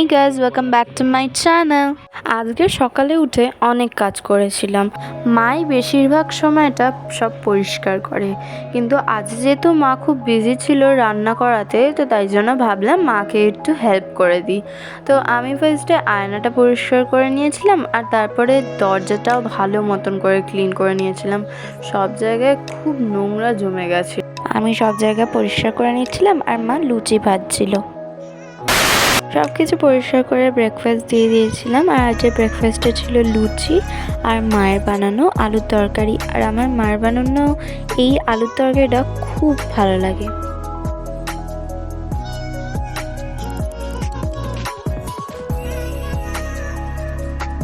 Hey guys, welcome back to my channel. আজকে সকালে উঠে অনেক কাজ করেছিলাম। মাই বেশিরভাগ সময়টা সব পরিষ্কার করে, কিন্তু আজ যেহেতু মা খুব বিজি ছিল রান্না করাতে, তো তাই জন্য ভাবলাম মাকে একটু হেল্প করে দিই। তো আমি ফার্স্টে আয়নাটা পরিষ্কার করে নিয়েছিলাম, আর তারপরে দরজাটাও ভালো মতন করে ক্লিন করে নিয়েছিলাম। সব জায়গায় খুব নোংরা জমে গেছে। আমি সব জায়গা পরিষ্কার করে নিচ্ছিলাম, আর মা লুচি ভাজছিল। সব কিছু পরিষ্কার করে ব্রেকফাস্ট দিয়ে দিয়েছিলাম, আর আজকে ব্রেকফাস্টে ছিল লুচি আর মায়ের বানানো আলুর তরকারি। আর আমার মায়ের বানানো এই আলুর তরকারিটা খুব ভালো লাগে।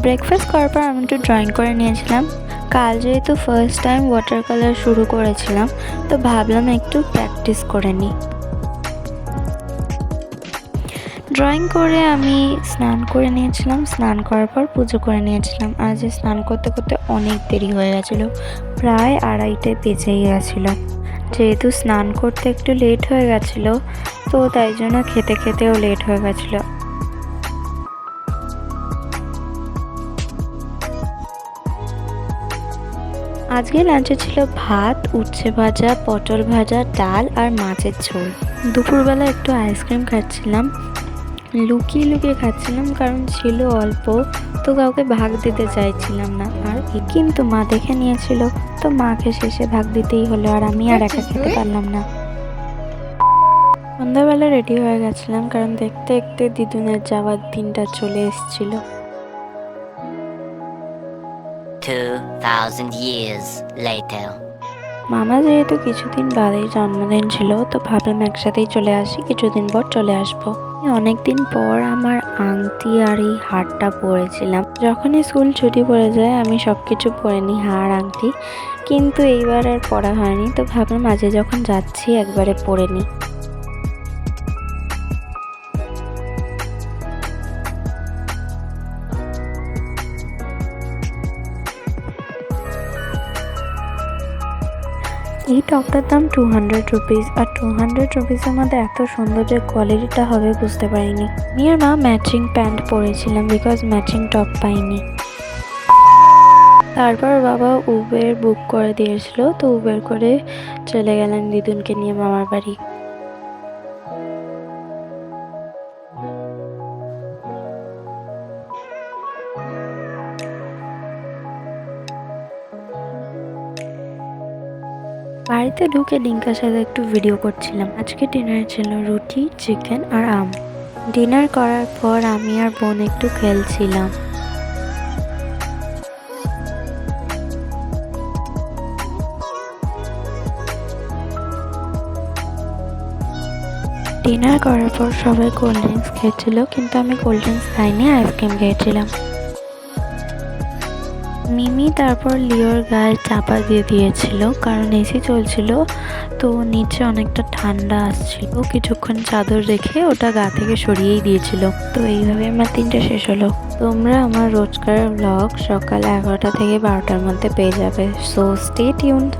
ব্রেকফাস্ট করার পর আমি একটু ড্রয়িং করে নিয়েছিলাম। কাল যেহেতু ফার্স্ট টাইম ওয়াটার কালার শুরু করেছিলাম, তো ভাবলাম একটু প্র্যাকটিস করে নিই। ড্রয়িং করে আমি স্নান করে নিয়েছিলাম। স্নান করার পর পুজো করে নিয়েছিলাম। আজ স্নান করতে করতে অনেক দেরি হয়ে গেছিলো, প্রায় 2:30 বেজেই গেছিলো। যেহেতু স্নান করতে একটু লেট হয়ে গেছিলো, তো তাই জন্য খেতে খেতেও লেট হয়ে গেছিলো। আজকে লাঞ্চে ছিল ভাত, উচ্ছে ভাজা, পটল ভাজা, ডাল আর মাছের ঝোল। দুপুরবেলা একটু আইসক্রিম খাচ্ছিলাম, লুকিয়ে লুকিয়ে খাচ্ছিলাম, কারণ ছিল অল্প, তো কাউকে ভাগ দিতে চাইছিলাম না। আর কিন্তু মা দেখে নিয়েছিল, তো মাকে শেষে ভাগ দিতেই হলো, আর আমি আর একা খেতে পারলাম না। সন্ধ্যাবেলা রেডি হয়ে গেছিলাম, কারণ দেখতে দেখতে দিদুনের যাওয়ার দিনটা চলে এসেছিল। 2000 years later. মামা যেহেতু কিছুদিন বাদেই জন্মদিন ছিল, তো ভাবলাম একসাথেই চলে আসি, কিছুদিন পর চলে আসবো। অনেকদিন পর আমার আংটি আর এই হারটা পরেছিলাম। যখনই স্কুল ছুটি পড়ে যায় আমি সব কিছু পরে নিই, হার আংটি, কিন্তু এইবার আর পরা হয়নি। তো ভাবলাম আজকে যখন যাচ্ছি একবারে পরে নিই। এই টপটার দাম 200 রুপিস, আর 200 রুপিসের মধ্যে এত সুন্দর যে কোয়ালিটিটা হবে বুঝতে পারিনি। আমি আর মা ম্যাচিং প্যান্ট পরেছিলাম, বিকজ ম্যাচিং টপ পাইনি। তারপর বাবা উবের বুক করে দিয়েছিল, তো উবের করে চলে গেলেন দিদুনকে নিয়ে মামার বাড়ি। বাড়িতে ঢুকে ডিঙ্কার সাথে একটু ভিডিও করছিলাম। আজকে ডিনারে ছিল রুটি, চিকেন আর আম। ডিনার করার পর আমি আর বোন একটু খেলছিলাম। ডিনার করার পর সবাই কোল্ড ড্রিঙ্কস খেয়েছিল, কিন্তু আমি কোল্ড ড্রিঙ্কস খাইনি, আইসক্রিম খেয়েছিলাম। মিমি তারপর লিওর গায়ে চাপা দিয়ে দিয়েছিল, কারণ এসি চলছিল, তো নিচে অনেকটা ঠান্ডা আসছিল। কিছুক্ষণ চাদর রেখে ওটা গা থেকে সরিয়েই দিয়েছিল। তো এইভাবে আমার দিনটা শেষ হলো। তোমরা আমার রোজকার ব্লগ সকাল 11টা থেকে 12টার মধ্যে পেয়ে যাবে, সো স্টে টিউনড।